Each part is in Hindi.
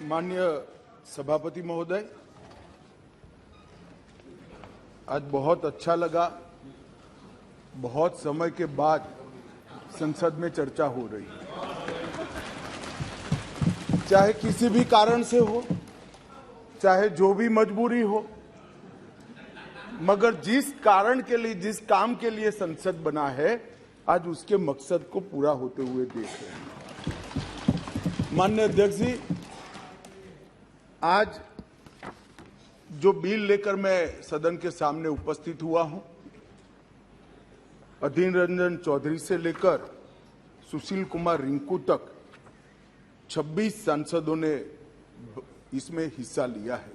माननीय सभापति महोदय, आज बहुत अच्छा लगा। बहुत समय के बाद संसद में चर्चा हो रही है, चाहे किसी भी कारण से हो, चाहे जो भी मजबूरी हो, मगर जिस कारण के लिए, जिस काम के लिए संसद बना है, आज उसके मकसद को पूरा होते हुए देख रहे हैं। माननीय अध्यक्ष जी, आज जो बिल लेकर मैं सदन के सामने उपस्थित हुआ हूं, अधीर रंजन चौधरी से लेकर सुशील कुमार रिंकू तक 26 सांसदों ने इसमें हिस्सा लिया है।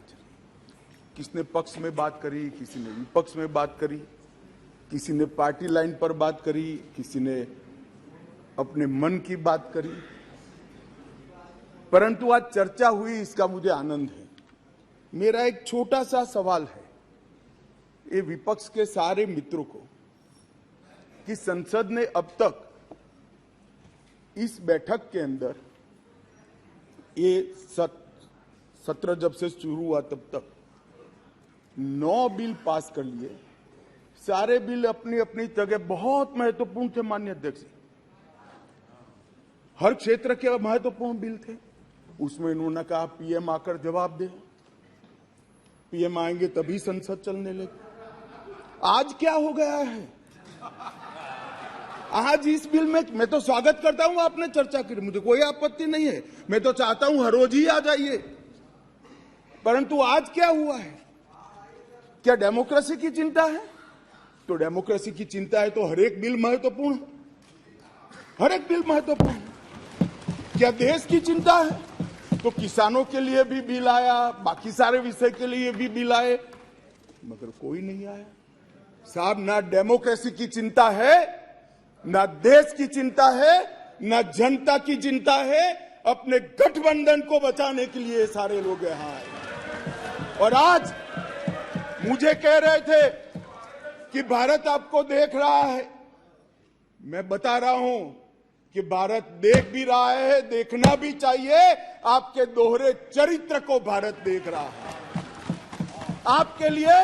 किसने पक्ष में बात करी, किसी ने विपक्ष में बात करी, किसी ने पार्टी लाइन पर बात करी, किसी ने अपने मन की बात करी, परंतु आज चर्चा हुई, इसका मुझे आनंद है। मेरा एक छोटा सा सवाल है ये विपक्ष के सारे मित्रों को कि संसद ने अब तक इस बैठक के अंदर, ये सत्र जब से शुरू हुआ तब तक 9 बिल पास कर लिए। सारे बिल अपनी अपनी जगह बहुत महत्वपूर्ण थे। माननीय अध्यक्ष, हर क्षेत्र के महत्वपूर्ण बिल थे। उसमें इन्होंने कहा पीएम आकर जवाब दे, पीएम आएंगे तभी संसद चलने लगे। आज क्या हो गया है? आज इस बिल में मैं तो स्वागत करता हूं, आपने चर्चा की, मुझे कोई आपत्ति नहीं है। मैं तो चाहता हूं हर रोज ही आ जाइए, परंतु आज क्या हुआ है? क्या डेमोक्रेसी की चिंता है? तो डेमोक्रेसी की चिंता है तो हर एक बिल महत्वपूर्ण है, हर एक बिल महत्वपूर्ण है। क्या देश की चिंता है तो किसानों के लिए भी बिल आया, बाकी सारे विषय के लिए भी बिल आए, मगर कोई नहीं आया। साहब, ना डेमोक्रेसी की चिंता है, ना देश की चिंता है, ना जनता की चिंता है। अपने गठबंधन को बचाने के लिए सारे लोग यहां आए। और आज मुझे कह रहे थे कि भारत आपको देख रहा है। मैं बता रहा हूं कि भारत देख भी रहा है, देखना भी चाहिए। आपके दोहरे चरित्र को भारत देख रहा है। आपके लिए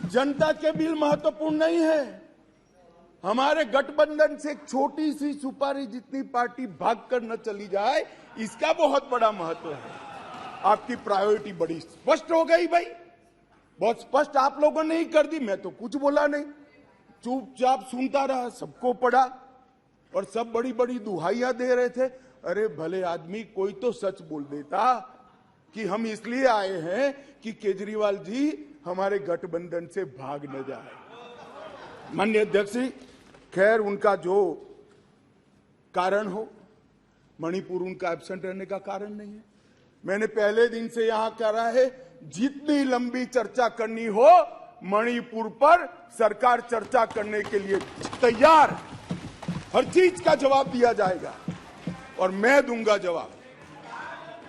जनता के बिल महत्वपूर्ण नहीं है। हमारे गठबंधन से एक छोटी सी सुपारी जितनी पार्टी भागकर न चली जाए, इसका बहुत बड़ा महत्व है। आपकी प्रायोरिटी बड़ी स्पष्ट हो गई भाई, बहुत स्पष्ट आप लोगों ने ही कर दी। मैं तो कुछ बोला नहीं, चुपचाप सुनता रहा, सबको पढ़ा और सब बड़ी बड़ी दुहाइयां दे रहे थे। अरे भले आदमी, कोई तो सच बोल देता कि हम इसलिए आए हैं कि केजरीवाल जी हमारे गठबंधन से भाग न जाए। माननीय अध्यक्ष जी, खैर उनका जो कारण हो, मणिपुर उनका एब्सेंट रहने का कारण नहीं है। मैंने पहले दिन से यहां कहा है, जितनी लंबी चर्चा करनी हो मणिपुर पर सरकार चर्चा करने के लिए तैयार। हर चीज का जवाब दिया जाएगा और मैं दूंगा जवाब,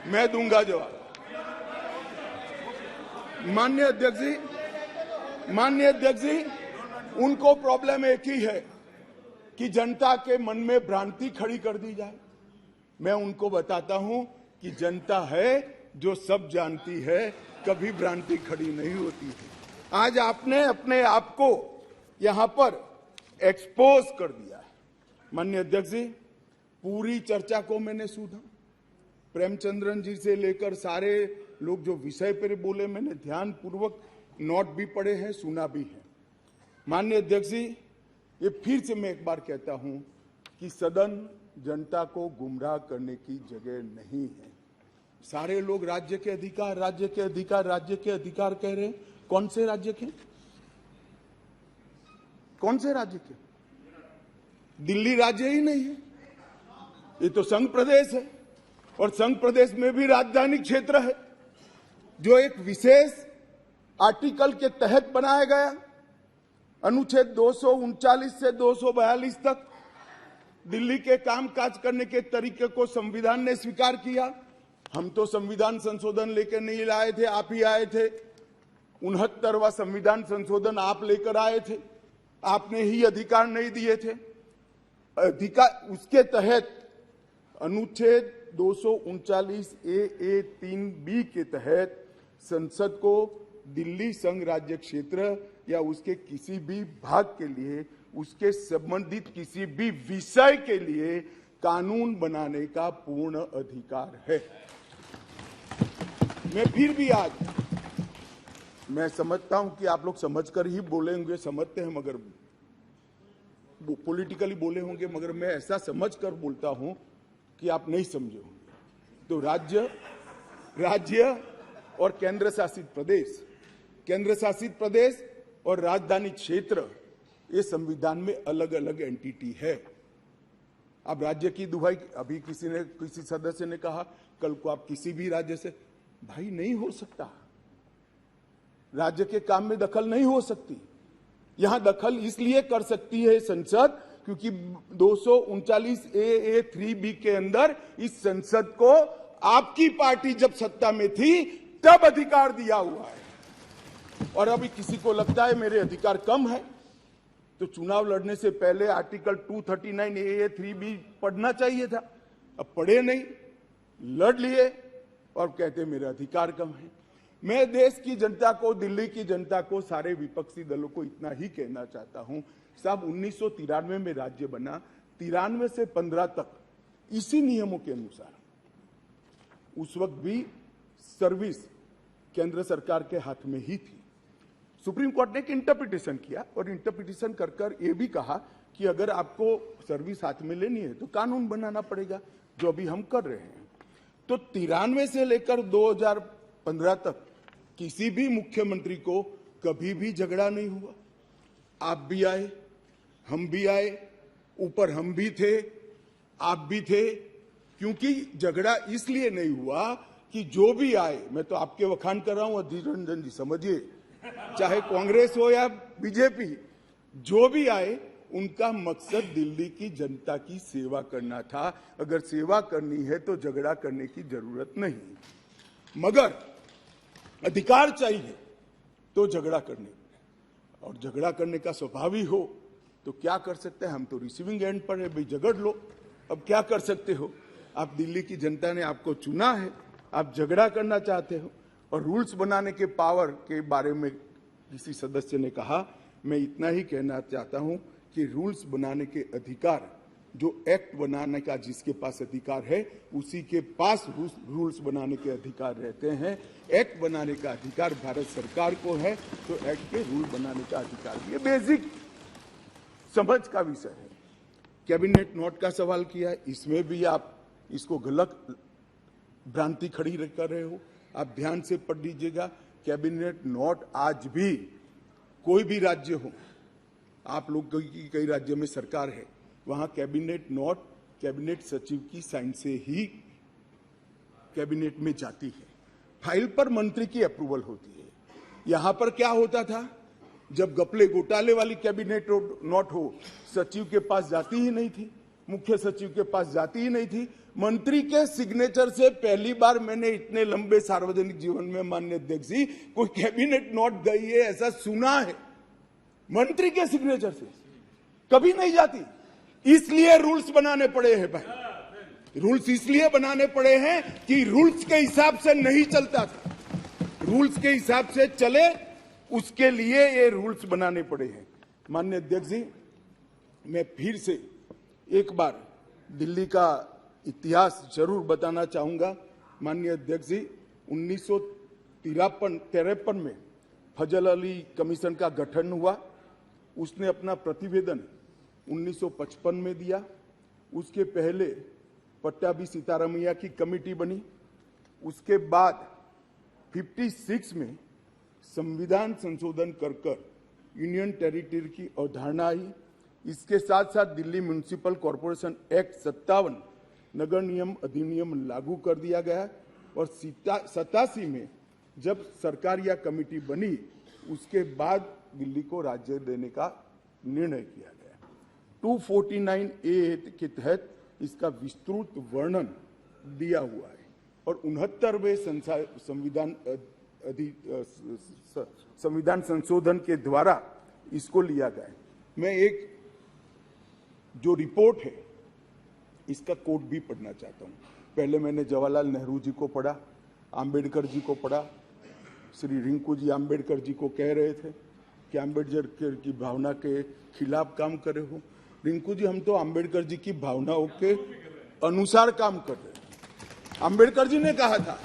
मैं दूंगा जवाब। माननीय अध्यक्ष जी, उनको प्रॉब्लम एक ही है कि जनता के मन में भ्रांति खड़ी कर दी जाए। मैं उनको बताता हूं कि जनता है जो सब जानती है, कभी भ्रांति खड़ी नहीं होती है। आज आपने अपने आप को यहां पर एक्सपोज कर दिया है। माननीय अध्यक्ष जी, पूरी चर्चा को मैंने सुना। प्रेमचंद्रन जी से लेकर सारे लोग जो विषय पर बोले, मैंने ध्यानपूर्वक नोट भी पढ़े हैं, सुना भी है। माननीय अध्यक्ष जी, ये फिर से मैं एक बार कहता हूं कि सदन जनता को गुमराह करने की जगह नहीं है। सारे लोग राज्य के अधिकार, राज्य के अधिकार, राज्य के अधिकार कह रहे हैं। कौन से राज्य के? कौन से राज्य के? दिल्ली राज्य ही नहीं है, ये तो संघ प्रदेश है। और संघ प्रदेश में भी राजधानी क्षेत्र है, जो एक विशेष आर्टिकल के तहत बनाया गया। अनुच्छेद 239 से 242 तक दिल्ली के कामकाज करने के तरीके को संविधान ने स्वीकार किया। हम तो संविधान संशोधन लेकर नहीं लाए थे, आप ही आए थे। 69वां संविधान संशोधन आप लेकर आए थे, आपने ही अधिकार नहीं दिए थे। अधिकार उसके तहत अनुच्छेद 239A3B के तहत संसद को दिल्ली संघ राज्य क्षेत्र या उसके किसी भी भाग के लिए, उसके संबंधित किसी भी विषय के लिए कानून बनाने का पूर्ण अधिकार है। मैं फिर भी आज मैं समझता हूं कि आप लोग समझकर ही बोले होंगे, समझते हैं, मगर पॉलिटिकली बोले होंगे, मगर मैं ऐसा समझकर बोलता हूं कि आप नहीं समझे होंगे। तो राज्य और केंद्र शासित प्रदेश और राजधानी क्षेत्र, ये संविधान में अलग अलग एंटिटी है। अब राज्य की दुहाई, अभी किसी सदस्य ने कहा कल को आप किसी भी राज्य से, भाई नहीं हो सकता। राज्य के काम में दखल नहीं हो सकती। यहां दखल इसलिए कर सकती है संसद क्योंकि 239A3B के अंदर इस संसद को आपकी पार्टी जब सत्ता में थी तब अधिकार दिया हुआ है। और अभी किसी को लगता है मेरे अधिकार कम है, तो चुनाव लड़ने से पहले आर्टिकल 239A3B पढ़ना चाहिए था। अब पढ़े नहीं, लड़ लिए और कहते मेरे अधिकार कम है। मैं देश की जनता को, दिल्ली की जनता को, सारे विपक्षी दलों को इतना ही कहना चाहता हूं, साहब 1993 में राज्य बना, 93 से 15 तक इसी नियमों के अनुसार उस वक्त भी सर्विस केंद्र सरकार के हाथ में ही थी। सुप्रीम कोर्ट ने एक इंटरप्रिटेशन किया और इंटरप्रिटेशन कर ये भी कहा कि अगर आपको सर्विस हाथ में लेनी है तो कानून बनाना पड़ेगा, जो अभी हम कर रहे हैं। तो 93 से लेकर 2015 तक किसी भी मुख्यमंत्री को कभी भी झगड़ा नहीं हुआ। आप भी आए, हम भी आए, ऊपर हम भी थे, आप भी थे, क्योंकि झगड़ा इसलिए नहीं हुआ कि जो भी आए, मैं तो आपके वखान कर रहा हूं अधीर रंजन जी, समझिए, चाहे कांग्रेस हो या बीजेपी, जो भी आए उनका मकसद दिल्ली की जनता की सेवा करना था। अगर सेवा करनी है तो झगड़ा करने की जरूरत नहीं, मगर अधिकार चाहिए तो झगड़ा करने, और झगड़ा करने का स्वभाव ही हो तो क्या कर सकते हैं। हम तो रिसीविंग एंड पर है, भाई झगड़ लो, अब क्या कर सकते हो। आप दिल्ली की जनता ने आपको चुना है, आप झगड़ा करना चाहते हो। और रूल्स बनाने के पावर के बारे में किसी सदस्य ने कहा, मैं इतना ही कहना चाहता हूं कि रूल्स बनाने के अधिकार, जो एक्ट बनाने का जिसके पास अधिकार है उसी के पास रूल्स बनाने के अधिकार रहते हैं। एक्ट बनाने का अधिकार भारत सरकार को है, तो एक्ट के रूल बनाने का अधिकार, ये बेसिक समझ का विषय है। कैबिनेट नोट का सवाल किया, इसमें भी आप इसको गलत भ्रांति खड़ी कर रहे हो। आप ध्यान से पढ़ लीजिएगा, कैबिनेट नोट आज भी कोई भी राज्य हो, आप लोग की कई राज्य में सरकार है, वहां कैबिनेट नोट कैबिनेट सचिव की साइन से ही कैबिनेट में जाती है। फाइल पर मंत्री की अप्रूवल होती है। यहां पर क्या होता था, जब घपले घोटाले वाली कैबिनेट नोट हो, सचिव के पास जाती ही नहीं थी, मुख्य सचिव के पास जाती ही नहीं थी। मंत्री के सिग्नेचर से पहली बार मैंने इतने लंबे सार्वजनिक जीवन में, माननीय अध्यक्ष जी, कोई कैबिनेट नोट गई है ऐसा सुना है। मंत्री के सिग्नेचर से कभी नहीं जाती, इसलिए रूल्स बनाने पड़े हैं भाई। रूल्स इसलिए बनाने पड़े हैं कि रूल्स के हिसाब से नहीं चलता था, रूल्स के हिसाब से चले, उसके लिए ये रूल्स बनाने पड़े हैं। माननीय अध्यक्ष जी, मैं फिर से एक बार दिल्ली का इतिहास जरूर बताना चाहूंगा। माननीय अध्यक्ष जी, 1953 में फजल अली कमीशन का गठन हुआ। उसने अपना प्रतिवेदन 1955 में दिया। उसके पहले पट्टाभी सीतारामैया की कमेटी बनी। उसके बाद 56 में संविधान संशोधन कर यूनियन टेरिटरी की अवधारणा आई। इसके साथ साथ दिल्ली म्युनिसिपल कॉरपोरेशन एक्ट 57 नगर नियम अधिनियम लागू कर दिया गया। और 87 में जब सरकार या कमेटी बनी, उसके बाद दिल्ली को राज्य देने का निर्णय किया गया। 249A के तहत इसका विस्तृत वर्णन दिया हुआ है और 69वें संविधान संशोधन के द्वारा इसको लिया गया है। मैं एक जो रिपोर्ट है इसका कोड भी पढ़ना चाहता हूं। पहले मैंने जवाहरलाल नेहरू जी को पढ़ा, आम्बेडकर जी को पढ़ा। श्री रिंकू जी आम्बेडकर जी को कह रहे थे कि आम्बेडकर की भावना के खिलाफ काम करे हो। रिंकू जी, हम तो आम्बेडकर जी की भावनाओं के अनुसार काम कर रहे हैं। आम्बेडकर जी ने कहा था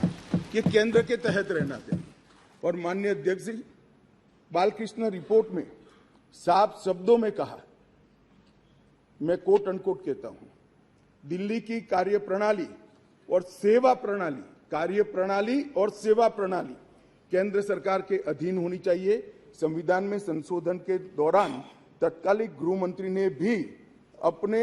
कि केंद्र के तहत रहना चाहिए, और माननीय अध्यक्ष जी बालकृष्ण रिपोर्ट में साफ शब्दों में कहा, मैं कोट अनकोट कहता हूं, दिल्ली की कार्यप्रणाली और सेवा प्रणाली, कार्यप्रणाली और सेवा प्रणाली केंद्र सरकार के अधीन होनी चाहिए। संविधान में संशोधन के दौरान तत्कालीन गृह मंत्री ने भी अपने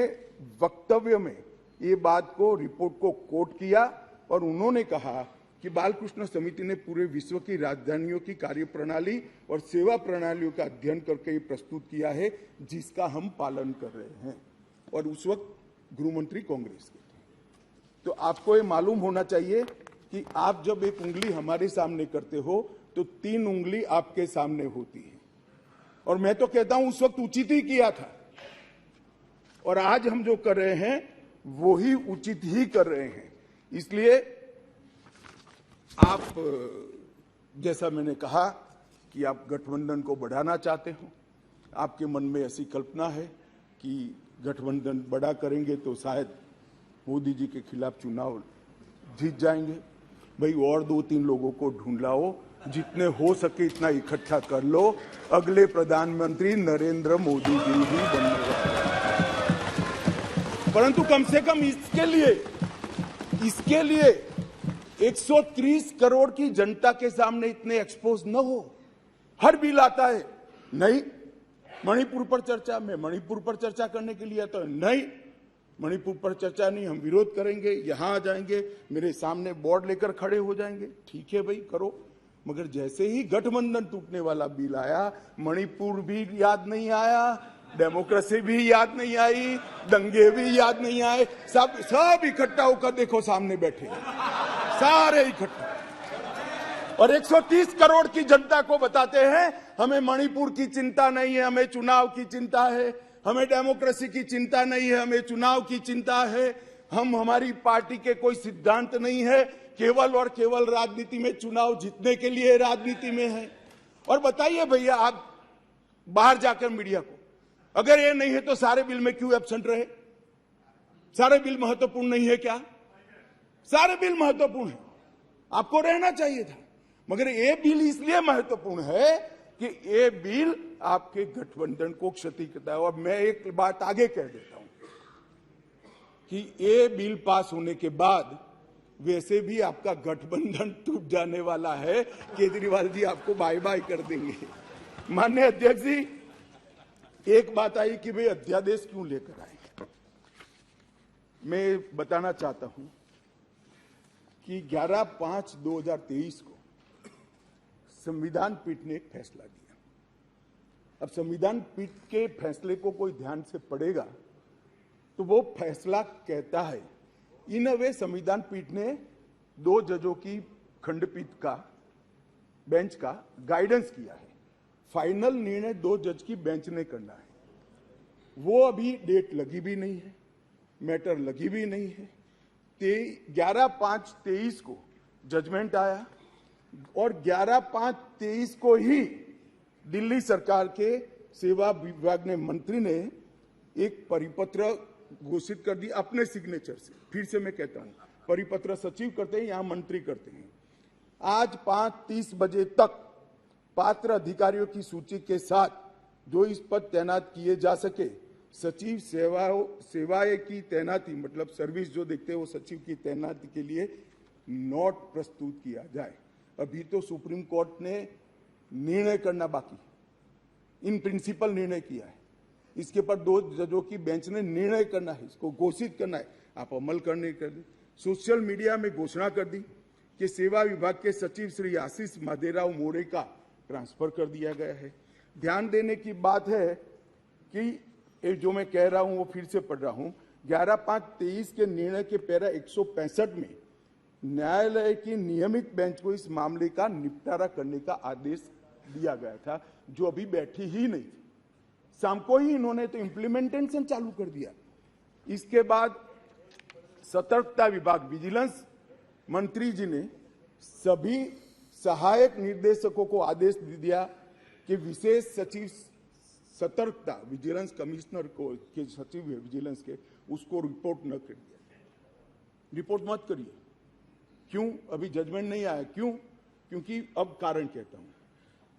वक्तव्य में ये बात को, रिपोर्ट को कोट किया, और उन्होंने कहा कि बालकृष्ण समिति ने पूरे विश्व की राजधानियों की कार्यप्रणाली और सेवा प्रणालियों का अध्ययन करके ये प्रस्तुत किया है, जिसका हम पालन कर रहे हैं। और उस वक्त गृह मंत्री कांग्रेस के थे। तो आपको ये मालूम होना चाहिए कि आप जब एक उंगली हमारे सामने करते हो तो 3 उंगली आपके सामने होती है। और मैं तो कहता हूं उस वक्त उचित ही किया था, और आज हम जो कर रहे हैं वो ही उचित ही कर रहे हैं। इसलिए आप, जैसा मैंने कहा कि आप गठबंधन को बढ़ाना चाहते हो, आपके मन में ऐसी कल्पना है कि गठबंधन बड़ा करेंगे तो शायद मोदी जी के खिलाफ चुनाव जीत जाएंगे। भाई, और 2-3 लोगों को ढूंढ लाओ, जितने हो सके इतना इकट्ठा कर लो, अगले प्रधानमंत्री नरेंद्र मोदी जी ही बनने वाले। परंतु कम से कम इसके लिए 130 करोड़ की जनता के सामने इतने एक्सपोज न हो। हर बिल आता है, नहीं मणिपुर पर चर्चा, मैं मणिपुर पर चर्चा करने के लिए आता हूं, नहीं मणिपुर पर चर्चा नहीं, हम विरोध करेंगे, यहां आ जाएंगे, मेरे सामने बोर्ड लेकर खड़े हो जाएंगे। ठीक है भाई, करो। मगर जैसे ही गठबंधन टूटने वाला बिल आया, मणिपुर भी याद नहीं आया, डेमोक्रेसी भी याद नहीं आई, दंगे भी याद नहीं आए, सब इकट्ठा होकर देखो सामने बैठे, सारे इकट्ठा, और 130 करोड़ की जनता को बताते हैं हमें मणिपुर की चिंता नहीं है, हमें चुनाव की चिंता है, हमें डेमोक्रेसी की चिंता नहीं है, हमें चुनाव की चिंता है, हमारी पार्टी के कोई सिद्धांत नहीं है, केवल और केवल राजनीति में, चुनाव जीतने के लिए राजनीति में है। और बताइए भैया, आप बाहर जाकर मीडिया को, अगर ये नहीं है तो सारे बिल में क्यों एब्सेंट रहे? सारे बिल महत्वपूर्ण नहीं है क्या? सारे बिल महत्वपूर्ण है, आपको रहना चाहिए था। मगर ये बिल इसलिए महत्वपूर्ण है कि ये बिल आपके गठबंधन को क्षति करता है। और मैं एक बात आगे कह देता हूं कि ये बिल पास होने के बाद वैसे भी आपका गठबंधन टूट जाने वाला है, केजरीवाल जी आपको बाय बाय कर देंगे। माननीय अध्यक्ष जी, एक बात आई कि वे अध्यादेश क्यों लेकर आए। मैं बताना चाहता हूं कि 11/5/2023 को संविधान पीठ ने एक फैसला दिया। अब संविधान पीठ के फैसले को कोई ध्यान से पढ़ेगा तो वो फैसला कहता है, इन अ वे संविधान पीठ ने 2 जजों की खंडपीठ का, बेंच का गाइडेंस किया है। फाइनल निर्णय 2 जज की बेंच ने करना है। वो अभी डेट लगी भी नहीं है, मैटर लगी भी नहीं है। 11/5/23 को जजमेंट आया, और 11/5/23 को ही दिल्ली सरकार के सेवा विभाग ने, मंत्री ने एक परिपत्र घोषित कर दिया अपने सिग्नेचर से। फिर से मैं कहता हूं, परिपत्र सचिव करते हैं, यहां मंत्री करते हैं। आज 5:30 बजे तक पात्र अधिकारियों की सूची के साथ जो इस पद तैनात किए जा सके, सचिव सेवाएं की तैनाती, मतलब सर्विस जो देखते हैं वो सचिव की तैनाती के लिए नोट प्रस्तुत किया जाए। अभी तो सुप्रीम कोर्ट ने निर्णय करना बाकी, इन प्रिंसिपल निर्णय किया है, इसके पर 2 जजों की बेंच ने निर्णय करना है, इसको घोषित करना है, आप अमल करने कर दी। सोशल मीडिया में घोषणा कर दी कि सेवा विभाग के सचिव श्री आशीष माधेराव मोरे का ट्रांसफर कर दिया गया है। ध्यान देने की बात है कि जो मैं कह रहा हूं वो फिर से पढ़ रहा हूं, 11/5/23 के निर्णय के पैरा 165 में न्यायालय की नियमित बेंच को इस मामले का निपटारा करने का आदेश दिया गया था, जो अभी बैठी ही नहीं थी। शाम को ही इन्होंने तो इम्प्लीमेंटेशन चालू कर दिया। इसके बाद सतर्कता विभाग विजिलेंस मंत्री जी ने सभी सहायक निर्देशकों को आदेश दे दिया कि विशेष सचिव सतर्कता विजिलेंस कमिश्नर को के सचिव है विजिलेंस के, उसको रिपोर्ट न करिए, रिपोर्ट मत करिए। क्यों? अभी जजमेंट नहीं आया। क्यों? क्योंकि अब कारण कहता हूं,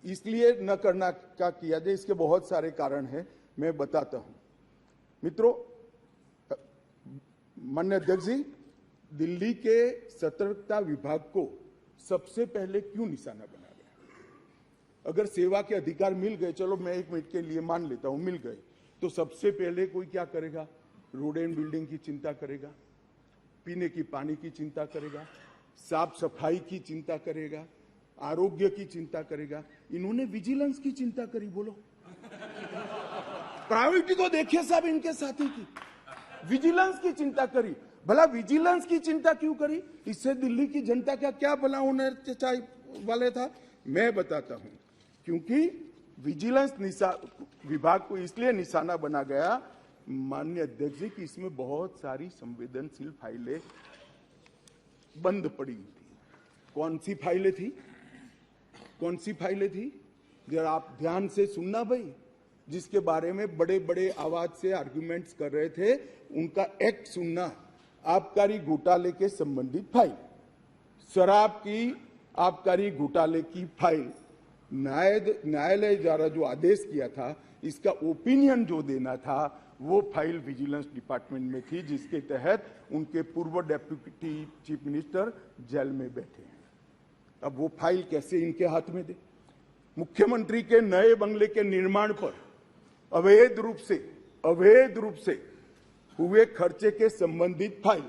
इसलिए न करना का किया जाए। इसके बहुत सारे कारण हैं, मैं बताता हूं। मित्रों, माननीय अध्यक्ष जी, दिल्ली के सतर्कता विभाग को सबसे पहले क्यों निशाना बना गया? अगर सेवा के अधिकार मिल गए, चलो मैं एक मिनट के लिए मान लेता हूं मिल गए, तो सबसे पहले कोई क्या करेगा? रोड एंड बिल्डिंग की चिंता करेगा, पीने की पानी की चिंता करेगा, साफ सफाई की चिंता करेगा, आरोग्य की चिंता करेगा। इन्होंने विजिलेंस की चिंता करी। बोलो, प्रायोरिटी तो देखिए साहब इनके साथी की, विजिलेंस की चिंता करी। भला विजिलेंस की चिंता क्यों करी? इससे दिल्ली की जनता का क्या भला होने वाले था? मैं बताता हूं। क्योंकि विजिलेंस विभाग को इसलिए निशाना बना गया, माननीय अध्यक्ष जी, कि इसमें बहुत सारी संवेदनशील फाइलें बंद पड़ी थी। कौन सी फाइलें थी? कौन सी फाइलें थी? जरा आप ध्यान से सुनना भाई। जिसके बारे में बड़े बड़े आवाज से आर्गुमेंट्स कर रहे थे, उनका एक्ट सुनना। आबकारी घोटाले के संबंधित फाइल, शराब की आबकारी घोटाले की फाइल, न्यायालय द्वारा जो आदेश किया था, इसका ओपिनियन जो देना था, वो फाइल विजिलेंस डिपार्टमेंट में थी, जिसके तहत उनके पूर्व डेप्यूटी चीफ मिनिस्टर जेल में बैठे हैं। अब वो फाइल कैसे इनके हाथ में दे? मुख्यमंत्री के नए बंगले के निर्माण पर अवैध रूप से हुए खर्चे के संबंधित फाइल,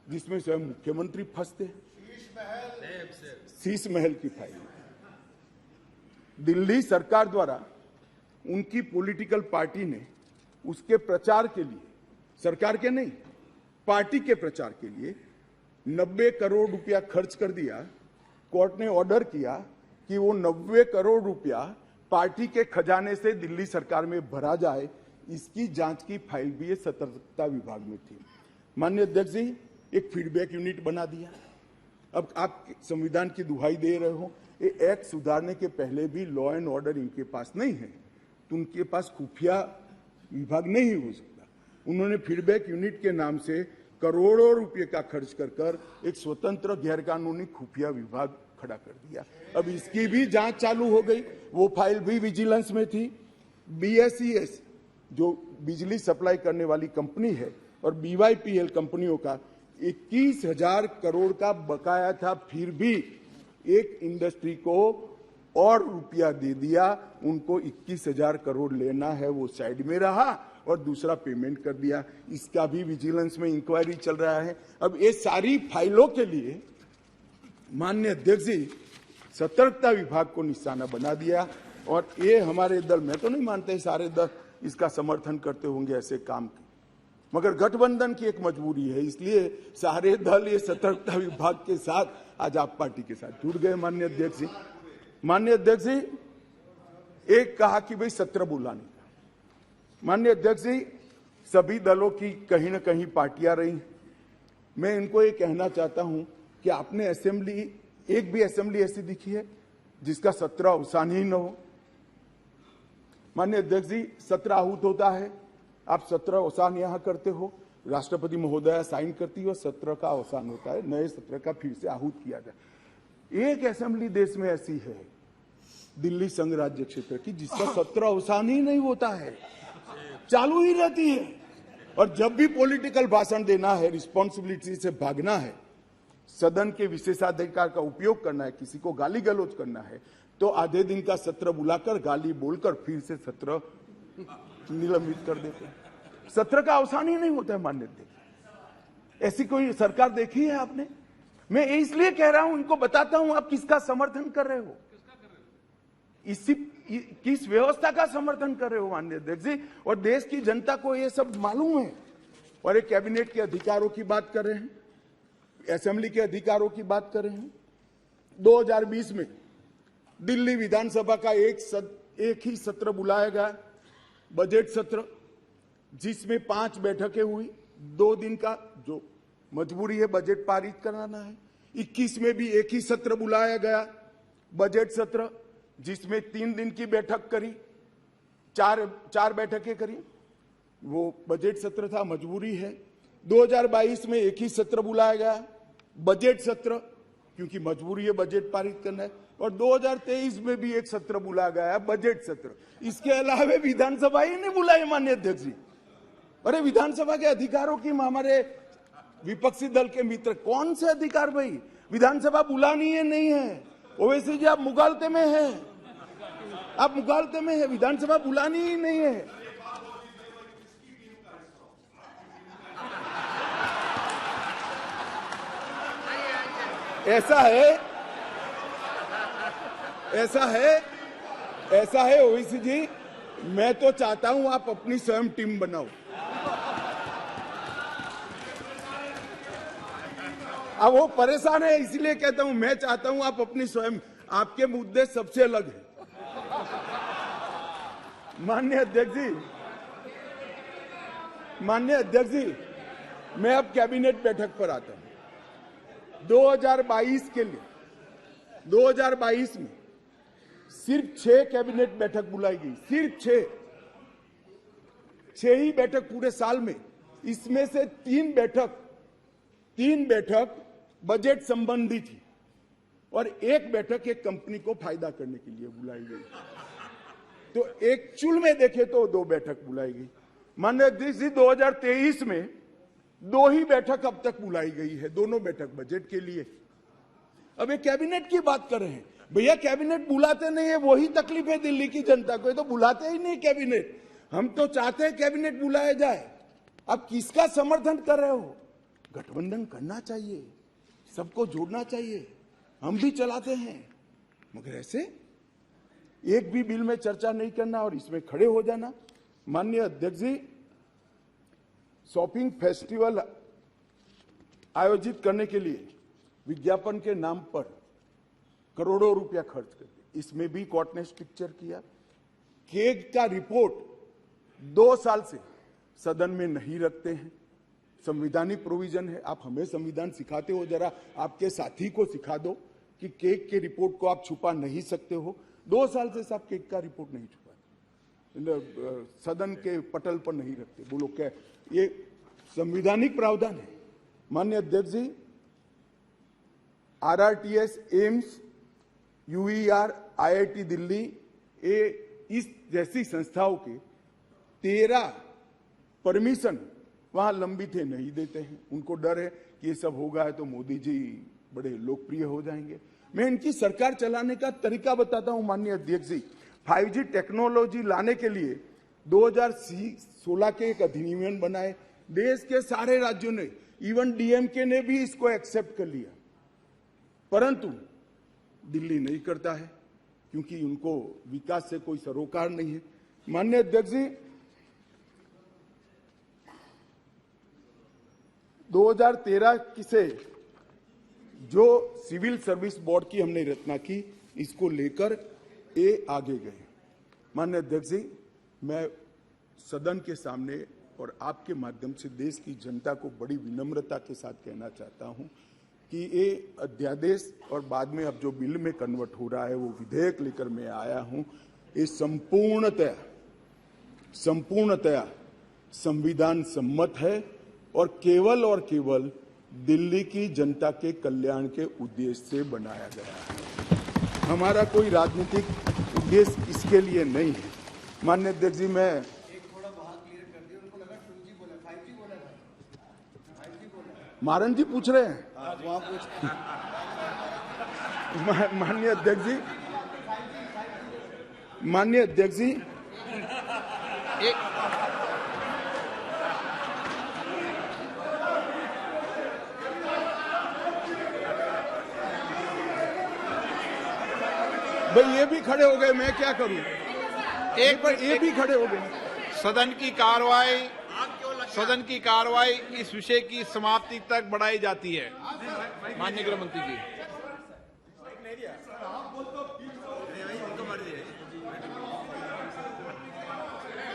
जिसमें स्वयं मुख्यमंत्री फंसते हैं। शीश महल की फाइल दिल्ली सरकार द्वारा उनकी पॉलिटिकल पार्टी ने उसके प्रचार के लिए, सरकार के नहीं, पार्टी के प्रचार के लिए 90 करोड़ रुपया खर्च कर दिया। कोर्ट ने ऑर्डर किया कि वो 90 करोड़ रुपया पार्टी के खजाने से दिल्ली सरकार में भरा जाए। इसकी जांच की फाइल भी ये सतर्कता विभाग में थी। माननीय अध्यक्ष जी, एक फीडबैक यूनिट बना दिया। अब आप संविधान की दुहाई दे रहे हो, ये एक्ट सुधारने के पहले भी लॉ एंड ऑर्डर इनके पास नहीं है, तो उनके पास खुफिया विभाग नहीं हो सकता। उन्होंने फीडबैक यूनिट के नाम से करोड़ों रुपए का खर्च कर एक स्वतंत्र गैरकानूनी खुफिया विभाग खड़ा कर दिया। अब इसकी भी जांच चालू हो गई। वो फाइल भी विजिलेंस में थी। BSES जो बिजली सप्लाई करने वाली कंपनी है और BYPL कंपनियों का 21,000 करोड़ का बकाया था, फिर भी एक इंडस्ट्री को और रुपया दे दिया। उनको 21,000 करोड़ लेना है, वो साइड में रहा और दूसरा पेमेंट कर दिया। इसका भी विजिलेंस में इंक्वायरी चल रहा है। अब ये सारी फाइलों के लिए माननीय अध्यक्ष जी, सतर्कता विभाग को निशाना बना दिया। और ये हमारे दल, मैं तो नहीं मानते सारे दल इसका समर्थन करते होंगे ऐसे काम के, मगर गठबंधन की एक मजबूरी है, इसलिए सारे दल ये सतर्कता विभाग के साथ आज आप पार्टी के साथ जुड़ गए। माननीय अध्यक्ष जी, एक कहा कि भाई सत्र बुलाने का। माननीय अध्यक्ष जी, सभी दलों की कहीं ना कहीं पार्टियां रही। मैं इनको ये कहना चाहता हूं कि आपने असेंबली, एक भी असेंबली ऐसी दिखी है जिसका सत्र अवसान ही न हो? माननीय अध्यक्ष जी, सत्र आहूत होता है, आप सत्र अवसान यहां करते हो, राष्ट्रपति महोदया साइन करती है और सत्र का अवसान होता है, नए सत्र का फिर से आहूत किया जाए। एक असेंबली देश में ऐसी है, दिल्ली संघ राज्य क्षेत्र की, जिसका सत्र अवसान ही नहीं होता है, चालू ही रहती है। और जब भी पॉलिटिकल भाषण देना है, रिस्पॉन्सिबिलिटी से भागना है, सदन के विशेषाधिकार का उपयोग करना है, किसी को गाली गलौज करना है, तो आधे दिन का सत्र बुलाकर गाली बोलकर फिर से सत्र निलंबित कर देते हैं। सत्र का अवसान ही नहीं होता है। मान्य देखिए, ऐसी कोई सरकार देखी है आपने? मैं इसलिए कह रहा हूं, इनको बताता हूं आप किसका समर्थन कर रहे हो, किस व्यवस्था का समर्थन कर रहे हो माननीय अध्यक्ष जी। और देश की जनता को ये सब मालूम है। और एक कैबिनेट के अधिकारों की बात कर रहे हैं, असेंबली के अधिकारों की बात कर रहे हैं। 2020 में दिल्ली विधानसभा का एक ही सत्र बुलाया गया, बजट सत्र, जिसमें 5 बैठकें हुई, 2 दिन का, जो मजबूरी है, बजट पारित कराना है। 21 में भी एक ही सत्र बुलाया गया, बजट सत्र, जिसमें 3 दिन की बैठक करी, चार बैठकें करी। वो बजट सत्र था, मजबूरी है। 2022 में एक ही सत्र बुलाया गया, बजट सत्र, क्योंकि मजबूरी है, बजट पारित करना है। और 2023 में भी एक सत्र बुलाया गया, बजट सत्र। इसके अलावा विधानसभा ही नहीं बुलाई माननीय अध्यक्ष जी। अरे विधानसभा के अधिकारों की हमारे विपक्षी दल के मित्र, कौन से अधिकार भाई? विधानसभा बुलानी है नहीं है? ओवैसी जी आप मुगालते में हैं, आप मुगालते में है, विधानसभा बुलानी ही नहीं है। ऐसा है ओवैसी जी, मैं तो चाहता हूं आप अपनी स्वयं टीम बनाओ। अब वो परेशान है, इसलिए कहता हूं, मैं चाहता हूं आप अपनी स्वयं, आपके मुद्दे सबसे अलग है। माननीय अध्यक्ष जी, मैं अब कैबिनेट बैठक पर आता हूं। 2022 के लिए 2022 में सिर्फ 6 कैबिनेट बैठक बुलाई गई, सिर्फ 6 ही बैठक पूरे साल में। इसमें से 3 बैठक बजट संबंधी थी और 1 बैठक एक कंपनी को फायदा करने के लिए बुलाई गई। तो एक्चुअल में देखे तो 2 बैठक बुलाई गई। माननीय अध्यक्ष जी, 2023 में 2 ही बैठक अब तक बुलाई गई है, दोनों बैठक बजट के लिए। अब ये कैबिनेट की बात कर रहे हैं भैया, कैबिनेट बुलाते नहीं है, वही तकलीफ है दिल्ली की जनता को। ये तो बुलाते ही नहीं कैबिनेट। हम तो चाहते हैं कैबिनेट बुलाया जाए। अब किसका समर्थन कर रहे हो? गठबंधन करना चाहिए, सबको जोड़ना चाहिए, हम भी चलाते हैं, मगर ऐसे एक भी बिल में चर्चा नहीं करना और इसमें खड़े हो जाना। माननीय अध्यक्ष जी, शॉपिंग फेस्टिवल आयोजित करने के लिए विज्ञापन के नाम पर करोड़ों रुपया खर्च कर दिए। इसमें भी कोर्ट ने स्ट्रिक्चर किया। केग का रिपोर्ट 2 साल से सदन में नहीं रखते हैं, संवैधानिक प्रोविजन है। आप हमें संविधान सिखाते हो, जरा आपके साथी को सिखा दो कि केग के रिपोर्ट को आप छुपा नहीं सकते हो। 2 साल से साहब केग का रिपोर्ट नहीं छुपा, सदन के पटल पर नहीं रखते। बोलो क्या ये संवैधानिक प्रावधान है? माननीय अध्यक्ष जी, RRTS, AIIMS, UER, IIT Delhi, इस जैसी संस्थाओं के 13 परमिशन वहां लंबित है, नहीं देते हैं। उनको डर है कि ये सब होगा है तो मोदी जी बड़े लोकप्रिय हो जाएंगे। मैं इनकी सरकार चलाने का तरीका बताता हूं माननीय अध्यक्ष जी। 5G टेक्नोलॉजी लाने के लिए 2016 के एक अधिनियम बनाए। देश के सारे राज्यों ने, इवन DMK ने भी इसको एक्सेप्ट कर लिया, परंतु दिल्ली नहीं करता है क्योंकि उनको विकास से कोई सरोकार नहीं है। माननीय अध्यक्ष जी, 2013 से जो सिविल सर्विस बोर्ड की हमने रचना की, इसको लेकर ये आगे गए। माननीय अध्यक्ष जी, मैं सदन के सामने और आपके माध्यम से देश की जनता को बड़ी विनम्रता के साथ कहना चाहता हूं कि ये अध्यादेश और बाद में अब जो बिल में कन्वर्ट हो रहा है, वो विधेयक लेकर मैं आया हूं, ये संपूर्णतया संविधान सम्मत है और केवल दिल्ली की जनता के कल्याण के उद्देश्य से बनाया गया है। हमारा कोई राजनीतिक उद्देश्य इसके लिए नहीं है। माननीय अध्यक्ष जी, मैं मारन जी पूछ रहे हैं, माननीय अध्यक्ष जी, भाई ये भी खड़े हो गए, मैं क्या करूं? ये भी खड़े हो गए। सदन की कार्रवाई इस विषय की समाप्ति तक बढ़ाई जाती है। माननीय गृह मंत्री जी,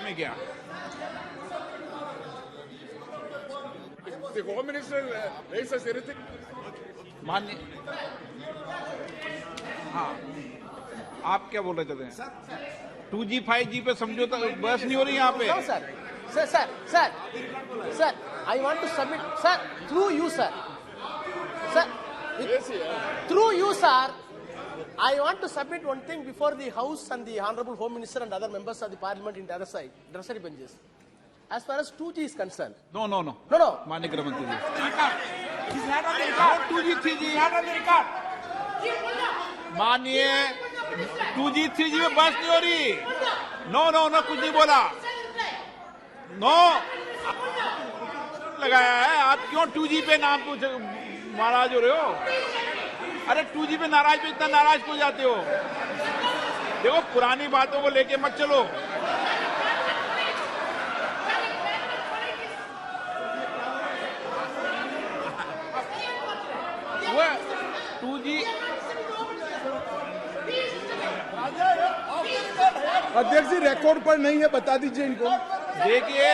मैं क्या The Home Minister raises anything. मान्य, हाँ, आप क्या बोल रहे थे? 2G 5G पे समझौता बहस नहीं हो रही यहाँ पे। No, sir, I want to submit, sir, through you, sir, through you, sir, I want to submit one thing before the House and the Honorable Home Minister and other members of the Parliament in the other side, adversary benches. As far as 2G is concerned. No. No. माननीय गृह मंत्री जी। 2G 3G माननीय 2G 3G में बहस नहीं हो रही। No, कुछ नहीं बोला। No लगाया है। आप क्यों 2G पे नाम पूछ नाराज हो रहे हो? अरे 2G पे नाराज पे इतना नाराज क्यों जाते हो? देखो पुरानी बातों को लेके मत चलो। वो 2G अध्यक्ष जी रिकॉर्ड पर नहीं है, बता दीजिए इनको। देखिए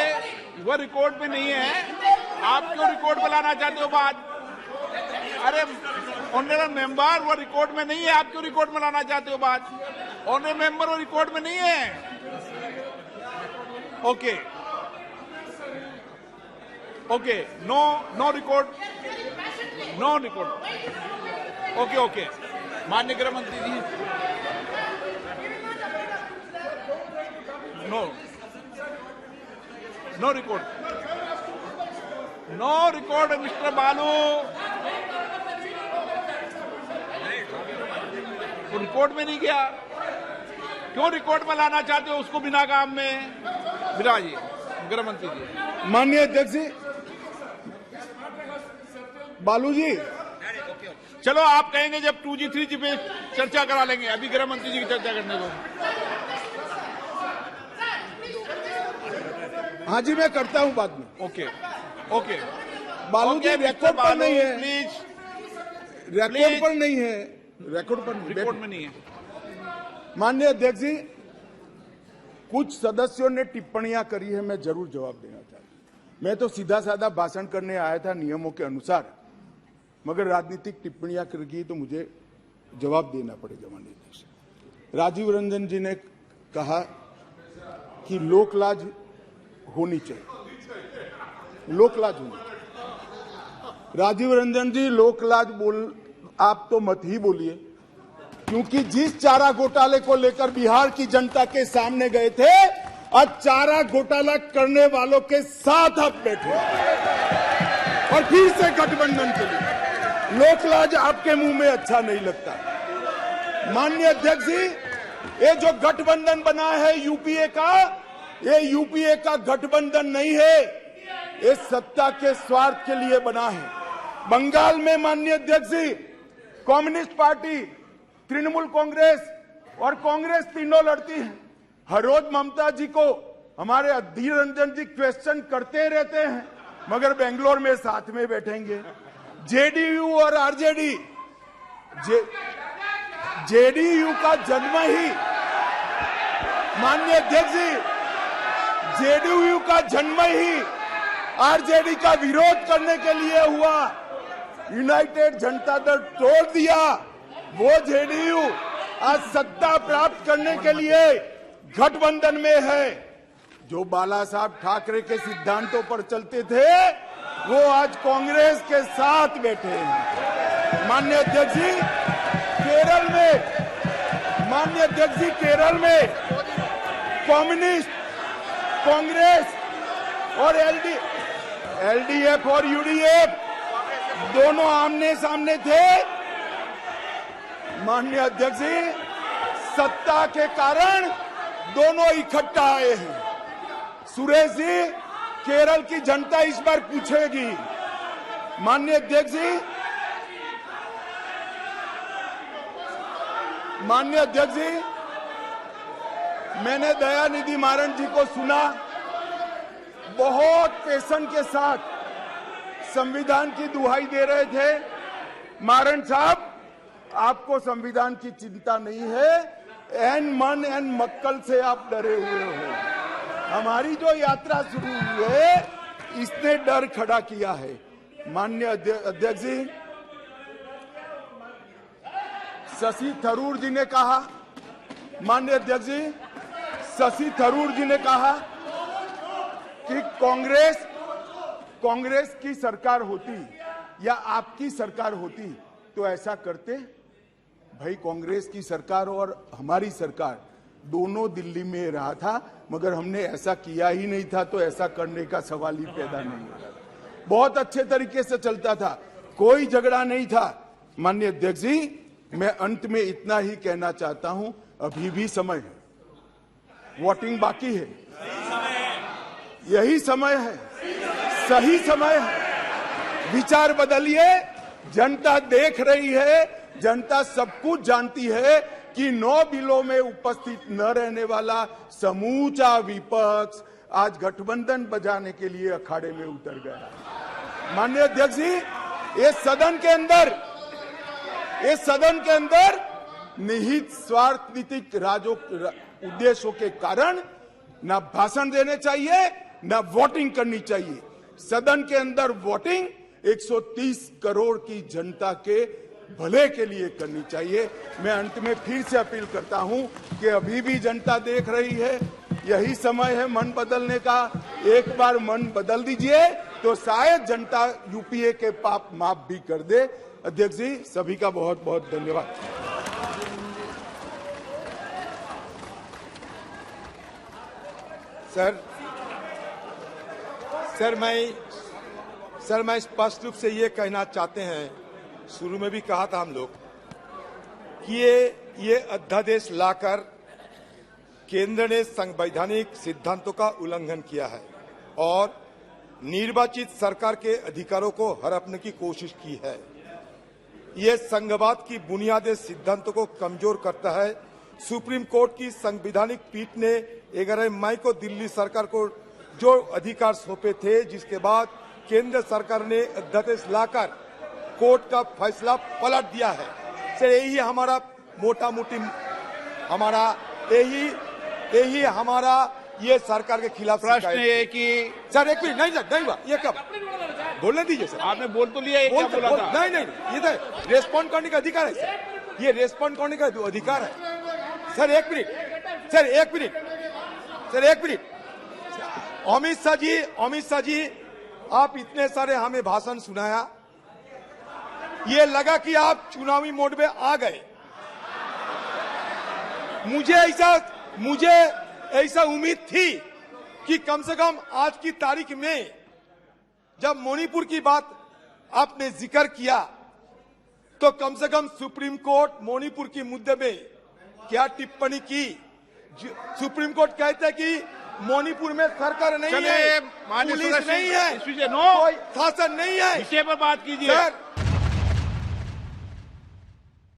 वो रिकॉर्ड पे नहीं है, आप क्यों रिकॉर्ड पे लाना चाहते हो बात? अरे ऑनरेबल मेंबर वो रिकॉर्ड में नहीं है, आप क्यों रिकॉर्ड में लाना चाहते हो बात? ऑनरेबल मेंबर वो रिकॉर्ड में नहीं है। ओके, नो रिकॉर्ड, ओके, माननीय गृह मंत्री जी, नो रिकॉर्ड मिस्टर बालू, वो रिकॉर्ड में नहीं गया, क्यों रिकॉर्ड में लाना चाहते हो उसको बिना काम में? बिराजिए गृह मंत्री जी। माननीय अध्यक्ष जी, बालू जी, चलो आप कहेंगे जब 2G 3G पे चर्चा करा लेंगे, अभी गृह मंत्री जी की चर्चा करने दो। हाँ जी मैं करता हूँ बाद में। ओके बालू जी रिकॉर्ड पर नहीं है, प्लीज, रिकॉर्ड पर नहीं है, रिकॉर्ड में नहीं है। माननीय अध्यक्ष जी, कुछ सदस्यों ने टिप्पणियां करी है, मैं जरूर जवाब देना चाहता हूं। मैं तो सीधा साधा भाषण करने आया था नियमों के अनुसार, मगर राजनीतिक टिप्पणियां कर गई तो मुझे जवाब देना पड़ेगा। माननीय अध्यक्ष, राजीव रंजन जी ने कहा कि लोकलाज होनी चाहिए, लोकलाज होनी चाहिए। राजीव रंजन जी लोकलाज आप तो मत ही बोलिए, क्योंकि जिस चारा घोटाले को लेकर बिहार की जनता के सामने गए थे, आज चारा घोटाला करने वालों के साथ आप बैठे और फिर से गठबंधन के लिए। लोकलाज आपके मुंह में अच्छा नहीं लगता। माननीय अध्यक्ष जी, ये जो गठबंधन बना है यूपीए का, ये यूपीए का गठबंधन नहीं है, ये सत्ता के स्वार्थ के लिए बना है। बंगाल में माननीय अध्यक्ष जी, कम्युनिस्ट पार्टी, तृणमूल कांग्रेस और कांग्रेस तीनों लड़ती हैं। हर रोज ममता जी को हमारे अधीर रंजन जी क्वेश्चन करते रहते हैं, मगर बेंगलोर में साथ में बैठेंगे। जेडीयू और आरजेडी, जेडीयू का जन्म ही, माननीय अध्यक्ष जी, जेडीयू का जन्म ही आरजेडी का विरोध करने के लिए हुआ। यूनाइटेड जनता दल तोड़ दिया, वो जेडीयू आज सत्ता प्राप्त करने के लिए गठबंधन में है। जो बाला साहब ठाकरे के सिद्धांतों पर चलते थे, वो आज कांग्रेस के साथ बैठे हैं। माननीय अध्यक्ष जी, केरल में, माननीय अध्यक्ष जी, केरल में कम्युनिस्ट, कांग्रेस और एलडीएफ और यूडीएफ दोनों आमने सामने थे। माननीय अध्यक्ष जी, सत्ता के कारण दोनों इकट्ठा आए हैं। सुरेश जी, केरल की जनता इस बार पूछेगी। माननीय अध्यक्ष जी, माननीय अध्यक्ष जी, मैंने दयानिधि मारन जी को सुना, बहुत पैशन के साथ संविधान की दुहाई दे रहे थे। मारन साहब, आपको संविधान की चिंता नहीं है, एन मन एन मक्कल से आप डरे हुए हो। हमारी जो यात्रा शुरू हुई है, इसने डर खड़ा किया है। माननीय अध्यक्ष जी, शशि थरूर जी ने कहा, माननीय अध्यक्ष जी, शशि थरूर जी ने कहा कि कांग्रेस की सरकार होती या आपकी सरकार होती तो ऐसा करते। भाई, कांग्रेस की सरकार और हमारी सरकार दोनों दिल्ली में रहा था, मगर हमने ऐसा किया ही नहीं था, तो ऐसा करने का सवाल ही पैदा नहीं हो रहा। बहुत अच्छे तरीके से चलता था, कोई झगड़ा नहीं था। माननीय अध्यक्ष जी, मैं अंत में इतना ही कहना चाहता हूं, अभी भी समय है, वोटिंग बाकी है, यही समय है, सही समय है। विचार बदलिए, जनता देख रही है, जनता सब कुछ जानती है कि 9 बिलों में उपस्थित न रहने वाला समूचा विपक्ष आज गठबंधन बजाने के लिए अखाड़े में उतर गया। माननीय अध्यक्ष जी, ये सदन के अंदर निहित स्वार्थनीतिक उद्देश्यों के कारण न भाषण देने चाहिए, न वोटिंग करनी चाहिए। सदन के अंदर वोटिंग 130 करोड़ की जनता के भले के लिए करनी चाहिए। मैं अंत में फिर से अपील करता हूं कि अभी भी जनता देख रही है, यही समय है मन बदलने का। एक बार मन बदल दीजिए तो शायद जनता यूपीए के पाप माफ भी कर दे। अध्यक्ष जी, सभी का बहुत बहुत धन्यवाद। सर मैं स्पष्ट रूप से ये कहना चाहते हैं, शुरू में भी कहा था हम लोग कि ये अध्यादेश लाकर केंद्र ने संवैधानिक सिद्धांतों का उल्लंघन किया है और निर्वाचित सरकार के अधिकारों को हड़पने की कोशिश की है। ये संघवाद की बुनियादी सिद्धांतों को कमजोर करता है। सुप्रीम कोर्ट की संवैधानिक पीठ ने 11 मई को दिल्ली सरकार को जो अधिकार सौंपे थे, जिसके बाद केंद्र सरकार ने अध्यादेश लाकर कोर्ट का फैसला पलट दिया है। सर, यही हमारा मोटा मोटी यही हमारा ये सरकार के खिलाफ प्रश्न है कि सर एक मिनट, नहीं हुआ ये कब बोलने दीजिए सर। आपने बोल तो लिया, ये क्या बोला था? नहीं, ये तो रेस्पॉन्ड करने का अधिकार है सर, ये रेस्पॉन्ड करने का अधिकार है। सर एक मिनट अमित शाह जी आप इतने सारे हमें भाषण सुनाया, ये लगा कि आप चुनावी मोड में आ गए। मुझे ऐसा उम्मीद थी कि कम से कम आज की तारीख में जब मणिपुर की बात आपने जिक्र किया तो कम से कम सुप्रीम कोर्ट मणिपुर के मुद्दे में क्या टिप्पणी की। सुप्रीम कोर्ट कहते हैं कि मणिपुर में सरकार नहीं है, पुलिस नहीं है, कोई शासन नहीं है। विषय पर बात कीजिए। सर